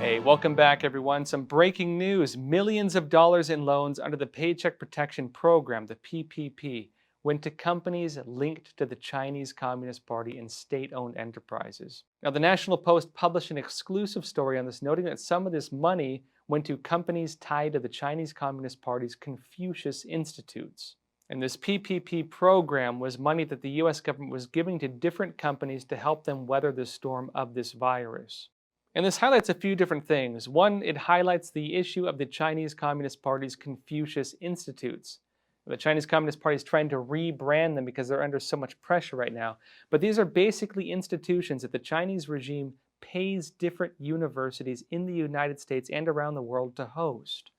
Hey, welcome back everyone. Some breaking news. Millions of dollars in loans under the Paycheck Protection Program, the PPP, went to companies linked to the Chinese Communist Party and state-owned enterprises. Now, the National Post published an exclusive story on this, noting that some of this money went to companies tied to the Chinese Communist Party's Confucius institutes. And this PPP program was money that the US government was giving to different companies to help them weather the storm of this virus. And this highlights a few different things. One, it highlights the issue of the Chinese Communist Party's Confucius Institutes. The Chinese Communist Party is trying to rebrand them because they're under so much pressure right now. But these are basically institutions that the Chinese regime pays different universities in the United States and around the world to host.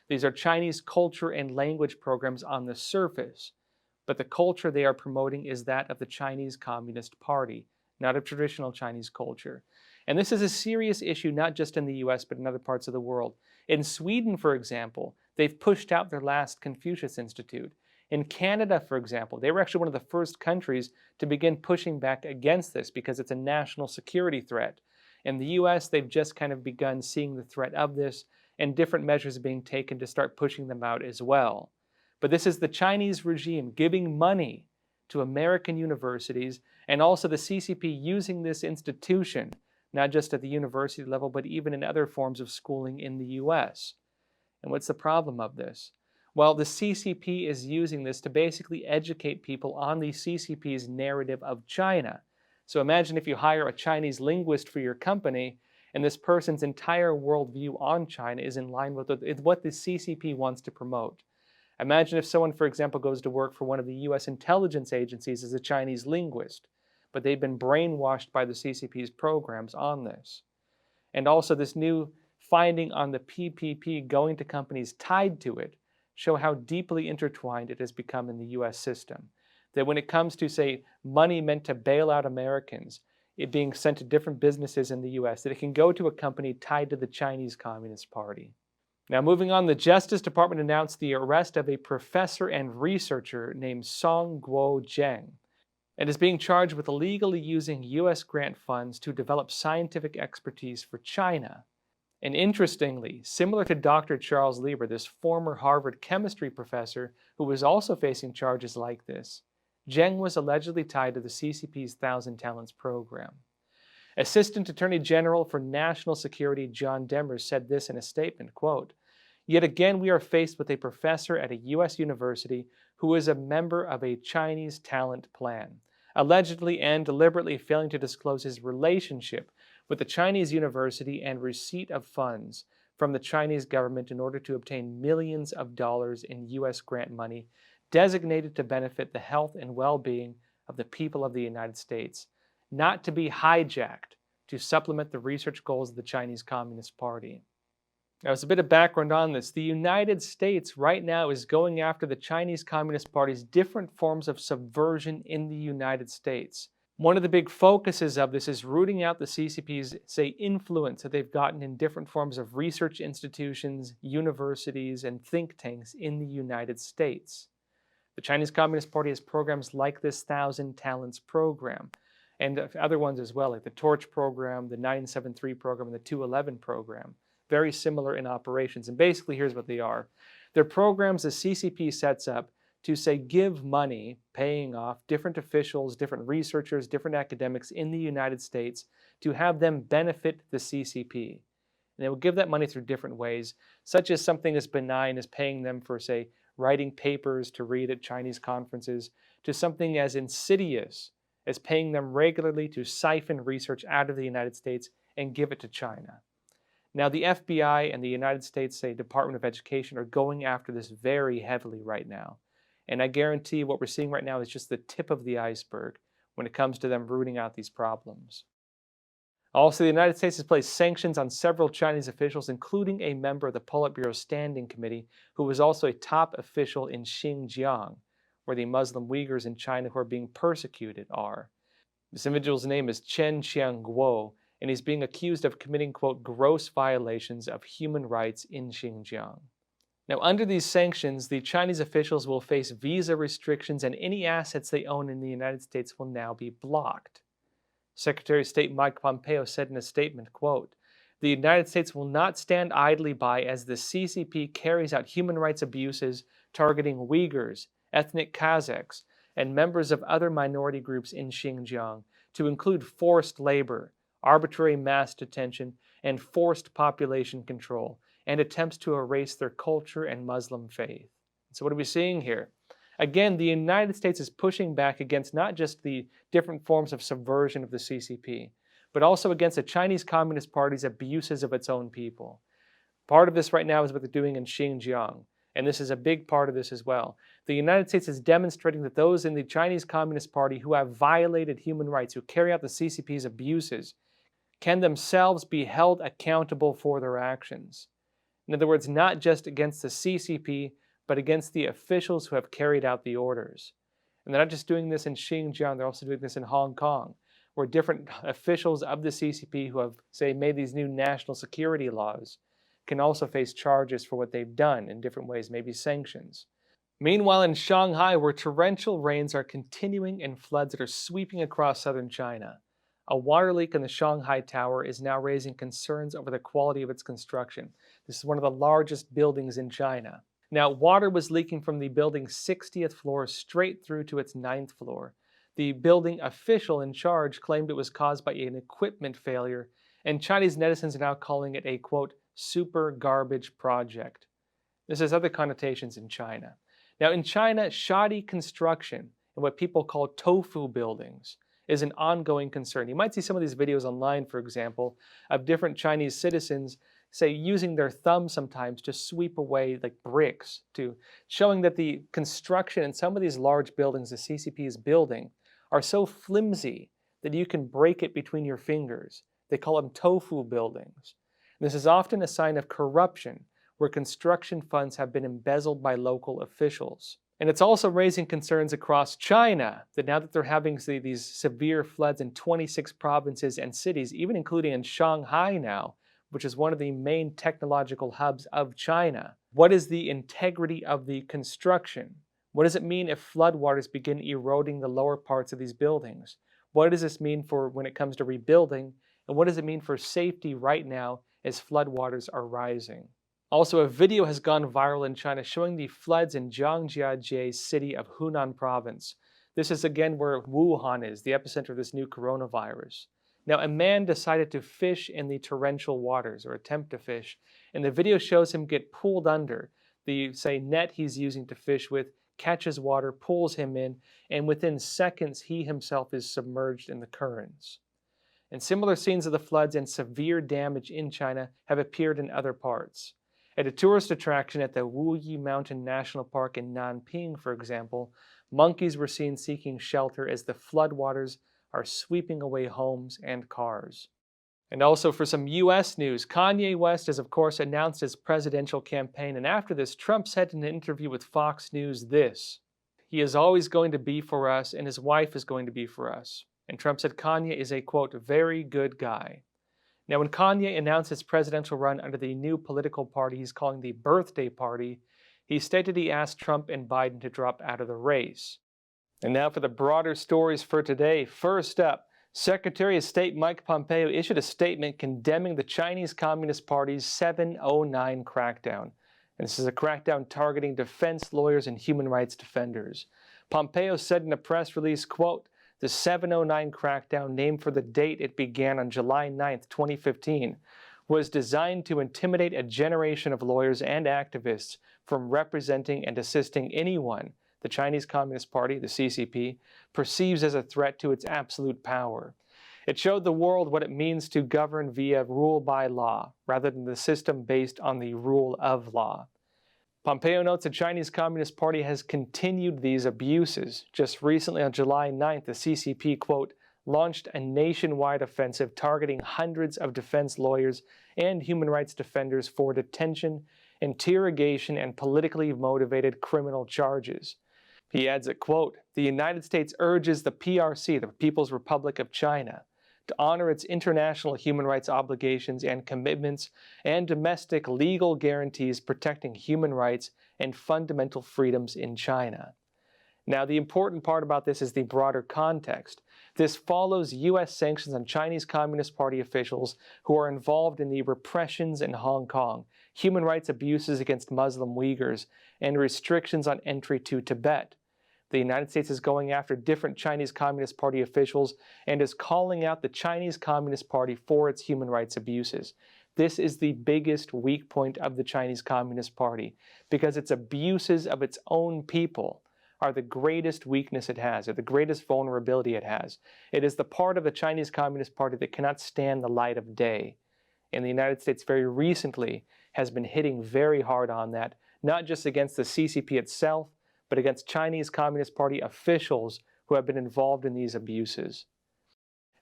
These are Chinese culture and language programs on the surface, but the culture they are promoting is that of the Chinese Communist Party, not of traditional Chinese culture. And this is a serious issue not just in the US, but in other parts of the world. In Sweden, for example, they've pushed out their last Confucius Institute. In Canada, for example, they were actually one of the first countries to begin pushing back against this because it's a national security threat. In the US, they've just kind of begun seeing the threat of this, and different measures are being taken to start pushing them out as well. But this is the Chinese regime giving money to American universities, and also the CCP using this institution not just at the university level, but even in other forms of schooling in the US. And what's the problem of this? Well, the CCP is using this to basically educate people on the CCP's narrative of China. So imagine if you hire a Chinese linguist for your company, and this person's entire worldview on China is in line with what the CCP wants to promote. Imagine if someone, for example, goes to work for one of the US intelligence agencies as a Chinese linguist, but they've been brainwashed by the CCP's programs on this. And also this new finding on the PPP going to companies tied to it show how deeply intertwined it has become in the US system. That when it comes to, say, money meant to bail out Americans, it being sent to different businesses in the US, that it can go to a company tied to the Chinese Communist Party. Now moving on, the Justice Department announced the arrest of a professor and researcher named Song Guo Zheng, and is being charged with illegally using US grant funds to develop scientific expertise for China. And interestingly, similar to Dr. Charles Lieber, this former Harvard chemistry professor who was also facing charges like this, Zheng was allegedly tied to the CCP's Thousand Talents program. Assistant Attorney General for National Security John Demers said this in a statement, quote, "Yet again we are faced with a professor at a US university who is a member of a Chinese talent plan, allegedly and deliberately failing to disclose his relationship with the Chinese university and receipt of funds from the Chinese government in order to obtain millions of dollars in US grant money designated to benefit the health and well-being of the people of the United States, not to be hijacked to supplement the research goals of the Chinese Communist Party." Now, as a bit of background on this, the United States right now is going after the Chinese Communist Party's different forms of subversion in the United States. One of the big focuses of this is rooting out the CCP's, say, influence that they've gotten in different forms of research institutions, universities, and think tanks in the United States. The Chinese Communist Party has programs like this Thousand Talents program, and other ones as well, like the Torch program, the 973 program, and the 211 program. Very similar in operations. And basically, here's what they are. They're programs the CCP sets up to, say, give money, paying off different officials, different researchers, different academics in the United States to have them benefit the CCP. And they will give that money through different ways, such as something as benign as paying them for, say, writing papers to read at Chinese conferences, to something as insidious as paying them regularly to siphon research out of the United States and give it to China. Now, the FBI and the United States, say, Department of Education are going after this very heavily right now. And I guarantee what we're seeing right now is just the tip of the iceberg when it comes to them rooting out these problems. Also, the United States has placed sanctions on several Chinese officials, including a member of the Politburo Standing Committee who was also a top official in Xinjiang, where the Muslim Uyghurs in China who are being persecuted are. This individual's name is Chen Qianguo, and he's being accused of committing, quote, gross violations of human rights in Xinjiang. Now, under these sanctions, the Chinese officials will face visa restrictions, and any assets they own in the United States will now be blocked. Secretary of State Mike Pompeo said in a statement, quote, The United States will not stand idly by as the CCP carries out human rights abuses targeting Uyghurs, ethnic Kazakhs, and members of other minority groups in Xinjiang, to include forced labor, arbitrary mass detention, and forced population control, and attempts to erase their culture and Muslim faith. So what are we seeing here? Again, the United States is pushing back against not just the different forms of subversion of the CCP, but also against the Chinese Communist Party's abuses of its own people. Part of this right now is what they're doing in Xinjiang, and this is a big part of this as well. The United States is demonstrating that those in the Chinese Communist Party who have violated human rights, who carry out the CCP's abuses, can themselves be held accountable for their actions. In other words, not just against the CCP, but against the officials who have carried out the orders. And they're not just doing this in Xinjiang, they're also doing this in Hong Kong, where different officials of the CCP who have, say, made these new national security laws can also face charges for what they've done in different ways, maybe sanctions. Meanwhile, in Shanghai, where torrential rains are continuing and floods that are sweeping across southern China, a water leak in the Shanghai Tower is now raising concerns over the quality of its construction. This is one of the largest buildings in China. Now, water was leaking from the building's 60th floor straight through to its 9th floor. The building official in charge claimed it was caused by an equipment failure, and Chinese netizens are now calling it a, quote, super garbage project. This has other connotations in China. Now, in China, shoddy construction and what people call tofu buildings is an ongoing concern. You might see some of these videos online, for example, of different Chinese citizens, say, using their thumb sometimes to sweep away like bricks, to showing that the construction in some of these large buildings the CCP is building are so flimsy that you can break it between your fingers. They call them tofu buildings. This is often a sign of corruption, where construction funds have been embezzled by local officials. And it's also raising concerns across China that now that they're having these severe floods in 26 provinces and cities, even including in Shanghai now, which is one of the main technological hubs of China, what is the integrity of the construction? What does it mean if floodwaters begin eroding the lower parts of these buildings? What does this mean for when it comes to rebuilding? And what does it mean for safety right now as floodwaters are rising? Also, a video has gone viral in China showing the floods in Zhangjiajie city of Hunan province. This is again where Wuhan is, the epicenter of this new coronavirus. Now, a man decided to fish in the torrential waters, or attempt to fish, and the video shows him get pulled under. The, say, net he's using to fish with catches water, pulls him in, and within seconds he himself is submerged in the currents. And similar scenes of the floods and severe damage in China have appeared in other parts. At a tourist attraction at the Wuyi Mountain National Park in Nanping, for example, monkeys were seen seeking shelter as the floodwaters are sweeping away homes and cars. And also for some U.S. news, Kanye West has of course announced his presidential campaign, and after this, Trump said in an interview with Fox News this: "He is always going to be for us, and his wife is going to be for us." And Trump said Kanye is a, quote, very good guy. Now, when Kanye announced his presidential run under the new political party he's calling the Birthday Party, he stated he asked Trump and Biden to drop out of the race. And now for the broader stories for today. First up, Secretary of State Mike Pompeo issued a statement condemning the Chinese Communist Party's 709 crackdown. And this is a crackdown targeting defense lawyers and human rights defenders. Pompeo said in a press release, quote, "The 709 crackdown, named for the date it began on July 9, 2015, was designed to intimidate a generation of lawyers and activists from representing and assisting anyone the Chinese Communist Party, the CCP, perceives as a threat to its absolute power. It showed the world what it means to govern via rule by law, rather than the system based on the rule of law." Pompeo notes the Chinese Communist Party has continued these abuses. Just recently on July 9th, the CCP, quote, launched a nationwide offensive targeting hundreds of defense lawyers and human rights defenders for detention, interrogation, and politically motivated criminal charges. He adds that, quote, "The United States urges the PRC, the People's Republic of China, to honor its international human rights obligations and commitments and domestic legal guarantees protecting human rights and fundamental freedoms in China." Now, the important part about this is the broader context. This follows U.S. sanctions on Chinese Communist Party officials who are involved in the repressions in Hong Kong, human rights abuses against Muslim Uyghurs, and restrictions on entry to Tibet. The United States is going after different Chinese Communist Party officials and is calling out the Chinese Communist Party for its human rights abuses. This is the biggest weak point of the Chinese Communist Party because its abuses of its own people are the greatest weakness it has, or the greatest vulnerability it has. It is the part of the Chinese Communist Party that cannot stand the light of day. And the United States very recently has been hitting very hard on that, not just against the CCP itself, but against Chinese Communist Party officials who have been involved in these abuses.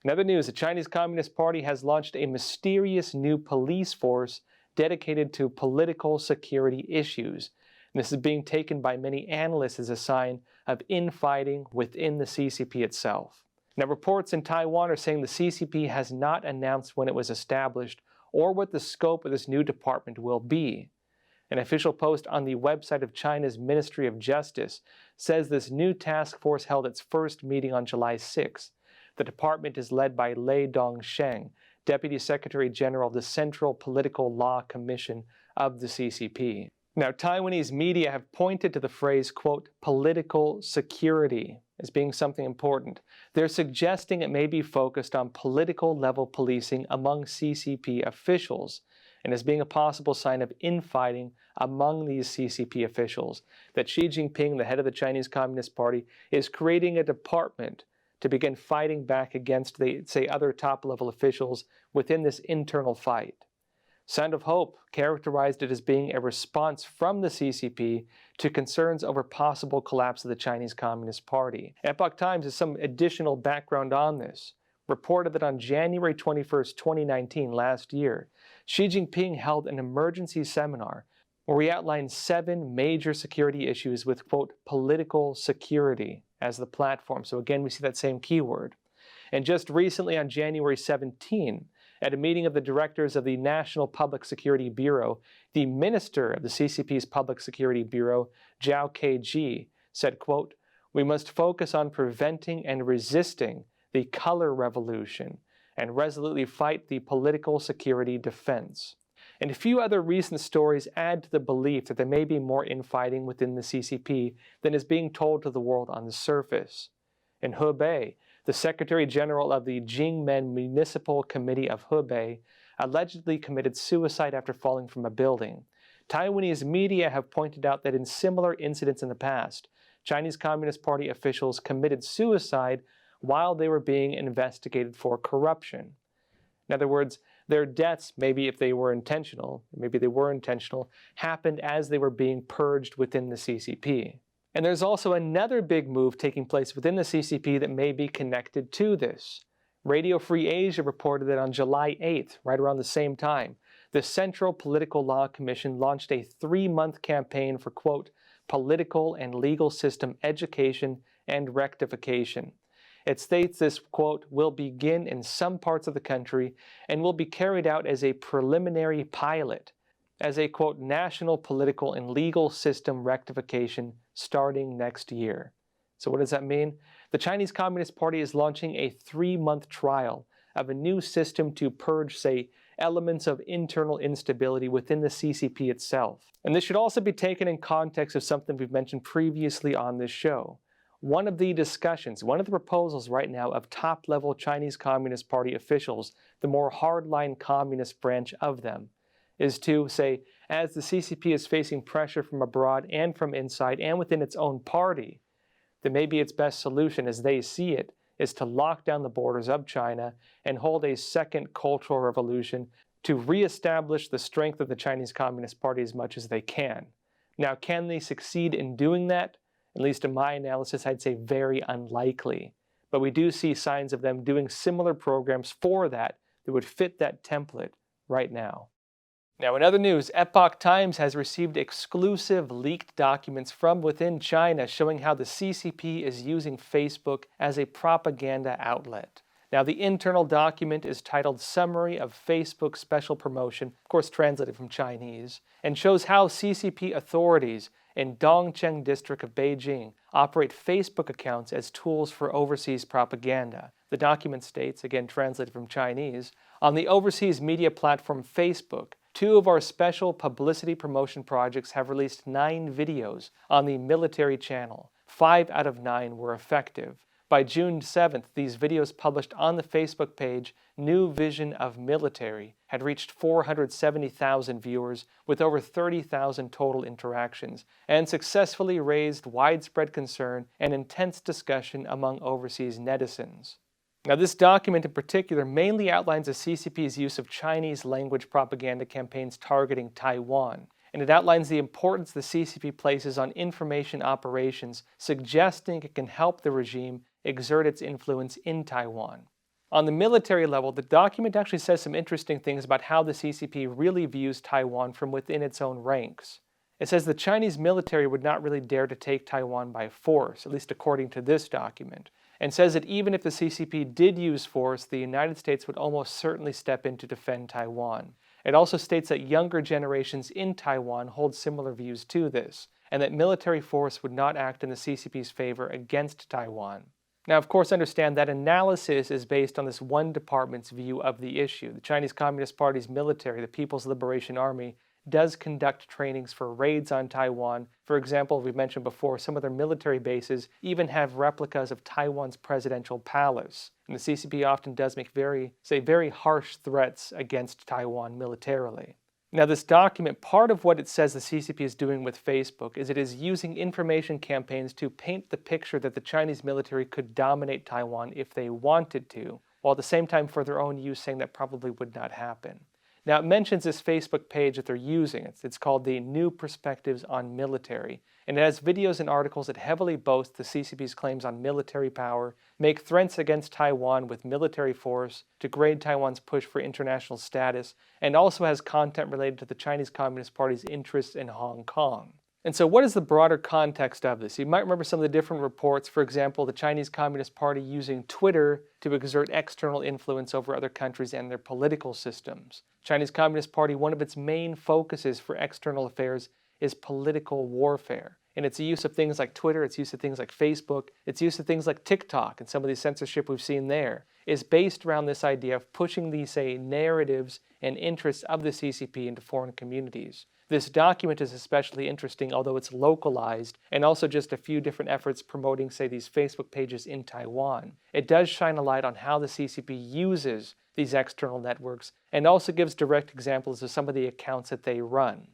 In other news, the Chinese Communist Party has launched a mysterious new police force dedicated to political security issues. And this is being taken by many analysts as a sign of infighting within the CCP itself. Now, reports in Taiwan are saying the CCP has not announced when it was established or what the scope of this new department will be. An official post on the website of China's Ministry of Justice says this new task force held its first meeting on July 6. The department is led by Lei Dongsheng, Deputy Secretary General of the Central Political Law Commission of the CCP. Now, Taiwanese media have pointed to the phrase, quote, political security as being something important. They're suggesting it may be focused on political level policing among CCP officials and as being a possible sign of infighting among these CCP officials, that Xi Jinping, the head of the Chinese Communist Party, is creating a department to begin fighting back against the, say, other top-level officials within this internal fight. Sound of Hope characterized it as being a response from the CCP to concerns over possible collapse of the Chinese Communist Party. Epoch Times has some additional background on this. Reported that on January 21st, 2019, last year, Xi Jinping held an emergency seminar where he outlined 7 major security issues with, quote, political security as the platform. So again, we see that same keyword. And just recently on January 17, at a meeting of the directors of the National Public Security Bureau, the minister of the CCP's Public Security Bureau, Zhao Keji, said, quote, we must focus on preventing and resisting the color revolution and resolutely fight the political security defense. And a few other recent stories add to the belief that there may be more infighting within the CCP than is being told to the world on the surface. In Hebei, the Secretary General of the Jingmen Municipal Committee of Hebei allegedly committed suicide after falling from a building. Taiwanese media have pointed out that in similar incidents in the past, Chinese Communist Party officials committed suicide while they were being investigated for corruption. In other words, their deaths, maybe if they were intentional, happened as they were being purged within the CCP. And there's also another big move taking place within the CCP that may be connected to this. Radio Free Asia reported that on July 8th, right around the same time, the Central Political Law Commission launched a 3-month campaign for, quote, political and legal system education and rectification. It states this, quote, will begin in some parts of the country and will be carried out as a preliminary pilot, as a, quote, national political and legal system rectification starting next year. So what does that mean? The Chinese Communist Party is launching a 3-month trial of a new system to purge, say, elements of internal instability within the CCP itself. And this should also be taken in context of something we've mentioned previously on this show. One of the discussions, one of the proposals right now of top-level Chinese Communist Party officials, the more hardline communist branch of them, is to say, as the CCP is facing pressure from abroad and from inside and within its own party, that maybe its best solution, as they see it, is to lock down the borders of China and hold a second cultural revolution to reestablish the strength of the Chinese Communist Party as much as they can. Now, can they succeed in doing that? At least in my analysis, I'd say very unlikely. But we do see signs of them doing similar programs for that would fit that template right now. Now, in other news, Epoch Times has received exclusive leaked documents from within China showing how the CCP is using Facebook as a propaganda outlet. Now, the internal document is titled Summary of Facebook Special Promotion, of course translated from Chinese, and shows how CCP authorities in Dongcheng district of Beijing operate Facebook accounts as tools for overseas propaganda. The document states, again translated from Chinese, on the overseas media platform Facebook, 2 of our special publicity promotion projects have released 9 videos on the military channel. 5 out of 9 were effective. By June 7th, these videos published on the Facebook page New Vision of Military had reached 470,000 viewers with over 30,000 total interactions and successfully raised widespread concern and intense discussion among overseas netizens. Now, this document in particular mainly outlines the CCP's use of Chinese language propaganda campaigns targeting Taiwan, and it outlines the importance the CCP places on information operations, suggesting it can help the regime exert its influence in Taiwan. On the military level, the document actually says some interesting things about how the CCP really views Taiwan from within its own ranks. It says the Chinese military would not really dare to take Taiwan by force, at least according to this document, and says that even if the CCP did use force, the United States would almost certainly step in to defend Taiwan. It also states that younger generations in Taiwan hold similar views to this, and that military force would not act in the CCP's favor against Taiwan. Now, of course, understand that analysis is based on this one department's view of the issue. The Chinese Communist Party's military, the People's Liberation Army, does conduct trainings for raids on Taiwan. For example, we've mentioned before, some of their military bases even have replicas of Taiwan's presidential palace. And the CCP often does make very harsh threats against Taiwan militarily. Now, this document, part of what it says the CCP is doing with Facebook is it is using information campaigns to paint the picture that the Chinese military could dominate Taiwan if they wanted to, while at the same time for their own use saying that probably would not happen. Now, it mentions this Facebook page that they're using. It's called the New Perspectives on Military, and it has videos and articles that heavily boast the CCP's claims on military power, make threats against Taiwan with military force, degrade Taiwan's push for international status, and also has content related to the Chinese Communist Party's interests in Hong Kong. And so what is the broader context of this? You might remember some of the different reports, for example, the Chinese Communist Party using Twitter to exert external influence over other countries and their political systems. Chinese Communist Party, one of its main focuses for external affairs is political warfare. And it's the use of things like Twitter, it's use of things like Facebook, it's use of things like TikTok, and some of the censorship we've seen there is based around this idea of pushing these, narratives and interests of the CCP into foreign communities. This document is especially interesting, although it's localized, and also just a few different efforts promoting, these Facebook pages in Taiwan. It does shine a light on how the CCP uses these external networks, and also gives direct examples of some of the accounts that they run.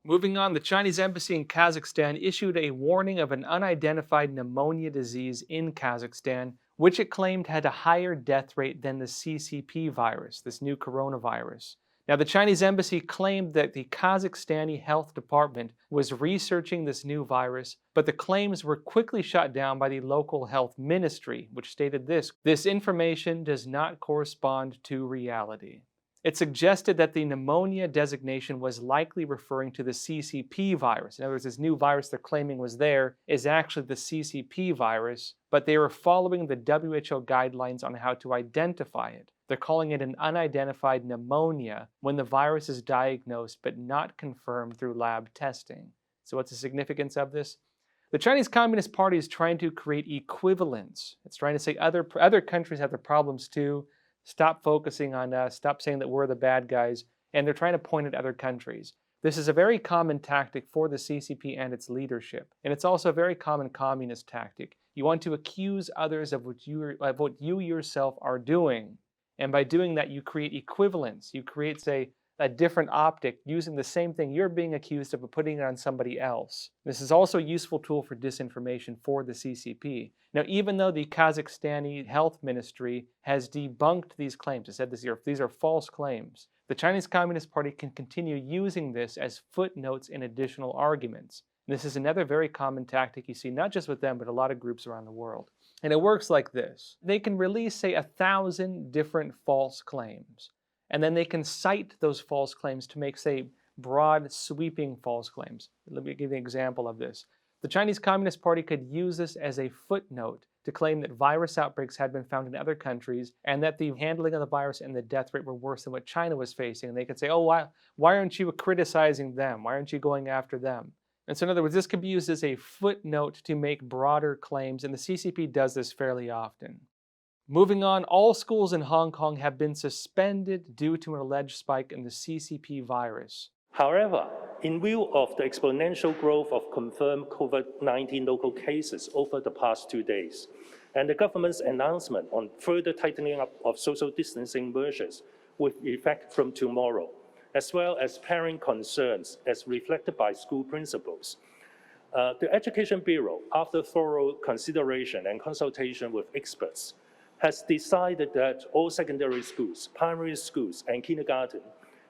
Moving on, the Chinese embassy in Kazakhstan issued a warning of an unidentified pneumonia disease in Kazakhstan, which it claimed had a higher death rate than the CCP virus, this new coronavirus. Now, the Chinese embassy claimed that the Kazakhstani health department was researching this new virus, but the claims were quickly shut down by the local health ministry, which stated this information does not correspond to reality. It suggested that the pneumonia designation was likely referring to the CCP virus. In other words, this new virus they're claiming was there is actually the CCP virus, but they were following the WHO guidelines on how to identify it. They're calling it an unidentified pneumonia when the virus is diagnosed but not confirmed through lab testing. So what's the significance of this? The Chinese Communist Party is trying to create equivalence. It's trying to say other countries have their problems too. Stop focusing on us, stop saying that we're the bad guys, and they're trying to point at other countries. This is a very common tactic for the CCP and its leadership, and it's also a very common communist tactic. You want to accuse others of what you yourself are doing, and by doing that, you create equivalence. You create, a different optic using the same thing you're being accused of, but putting it on somebody else. This is also a useful tool for disinformation for the CCP. Now, even though the Kazakhstani health ministry has debunked these claims, it said these are false claims, the Chinese Communist Party can continue using this as footnotes in additional arguments. And this is another very common tactic you see not just with them, but a lot of groups around the world. And it works like this. They can release, 1,000 different false claims. And then they can cite those false claims to make, broad, sweeping false claims. Let me give you an example of this. The Chinese Communist Party could use this as a footnote to claim that virus outbreaks had been found in other countries and that the handling of the virus and the death rate were worse than what China was facing. And they could say, oh, why aren't you criticizing them? Why aren't you going after them? And so in other words, this could be used as a footnote to make broader claims, and the CCP does this fairly often. Moving on, all schools in Hong Kong have been suspended due to an alleged spike in the CCP virus. However, in view of the exponential growth of confirmed COVID-19 local cases over the past 2 days, and the government's announcement on further tightening up of social distancing measures with effect from tomorrow, as well as parent concerns as reflected by school principals, the Education Bureau, after thorough consideration and consultation with experts, has decided that all secondary schools, primary schools, and kindergarten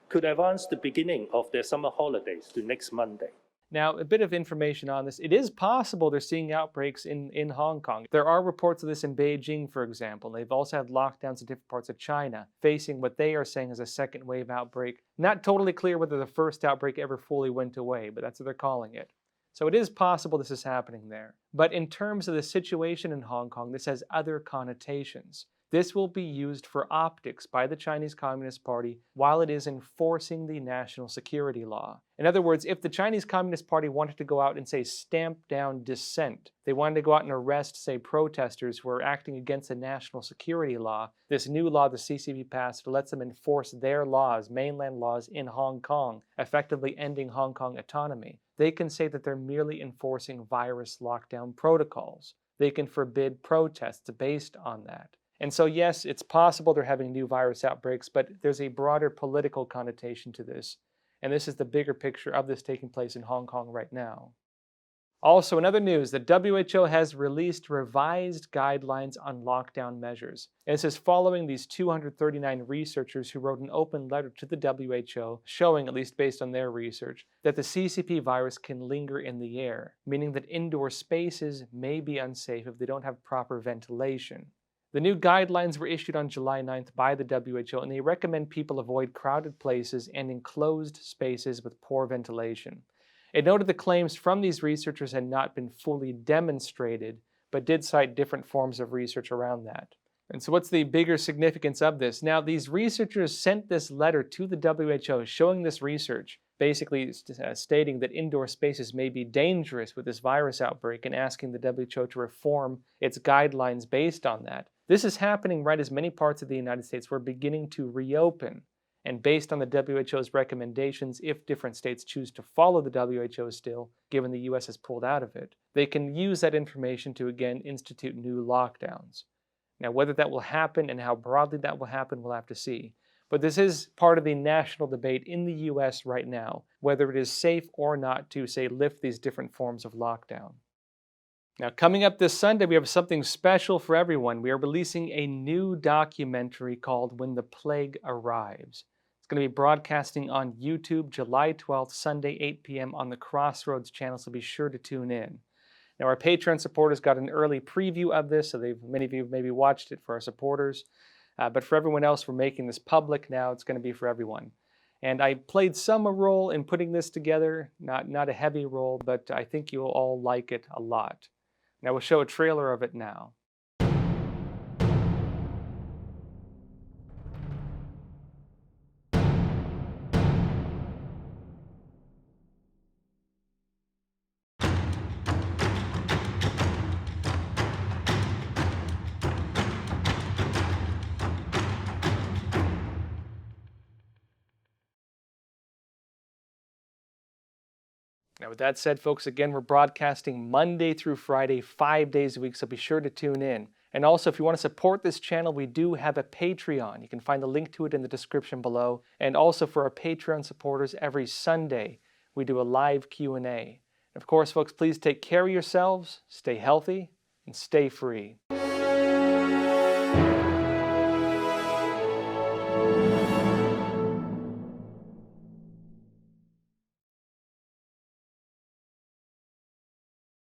could advance the beginning of their summer holidays to next Monday. Now, a bit of information on this. It is possible they're seeing outbreaks in Hong Kong. There are reports of this in Beijing, for example. They've also had lockdowns in different parts of China, facing what they are saying is a second wave outbreak. Not totally clear whether the first outbreak ever fully went away, but that's what they're calling it. So it is possible this is happening there. But in terms of the situation in Hong Kong, this has other connotations. This will be used for optics by the Chinese Communist Party while it is enforcing the national security law. In other words, if the Chinese Communist Party wanted to go out and, say, stamp down dissent, they wanted to go out and arrest, say, protesters who are acting against the national security law, this new law the CCP passed lets them enforce their laws, mainland laws, in Hong Kong, effectively ending Hong Kong autonomy. They can say that they're merely enforcing virus lockdown protocols. They can forbid protests based on that. And so yes, it's possible they're having new virus outbreaks, but there's a broader political connotation to this. And this is the bigger picture of this taking place in Hong Kong right now. Also, in other news, the WHO has released revised guidelines on lockdown measures. And this is following these 239 researchers who wrote an open letter to the WHO showing, at least based on their research, that the CCP virus can linger in the air, meaning that indoor spaces may be unsafe if they don't have proper ventilation. The new guidelines were issued on July 9th by the WHO, and they recommend people avoid crowded places and enclosed spaces with poor ventilation. It noted the claims from these researchers had not been fully demonstrated, but did cite different forms of research around that. And so what's the bigger significance of this? Now, these researchers sent this letter to the WHO showing this research, basically stating that indoor spaces may be dangerous with this virus outbreak and asking the WHO to reform its guidelines based on that. This is happening right as many parts of the United States were beginning to reopen. And based on the WHO's recommendations, if different states choose to follow the WHO still, given the US has pulled out of it, they can use that information to again institute new lockdowns. Now, whether that will happen and how broadly that will happen, we'll have to see. But this is part of the national debate in the US right now, whether it is safe or not to, say, lift these different forms of lockdown. Now, coming up this Sunday, we have something special for everyone. We are releasing a new documentary called When the Plague Arrives. It's going to be broadcasting on YouTube July 12th, Sunday, 8 p.m. on the Crossroads channel, so be sure to tune in. Now, our Patreon supporters got an early preview of this, so many of you maybe watched it for our supporters. But for everyone else, we're making this public now. It's going to be for everyone. And I played some role in putting this together, not a heavy role, but I think you'll all like it a lot. Now, we'll show a trailer of it now. Now, with that said, folks, again, we're broadcasting Monday through Friday, 5 days a week, so be sure to tune in. And also, if you want to support this channel, we do have a Patreon. You can find the link to it in the description below. And also for our Patreon supporters, every Sunday, we do a live Q&A. Of course, folks, please take care of yourselves, stay healthy, and stay free.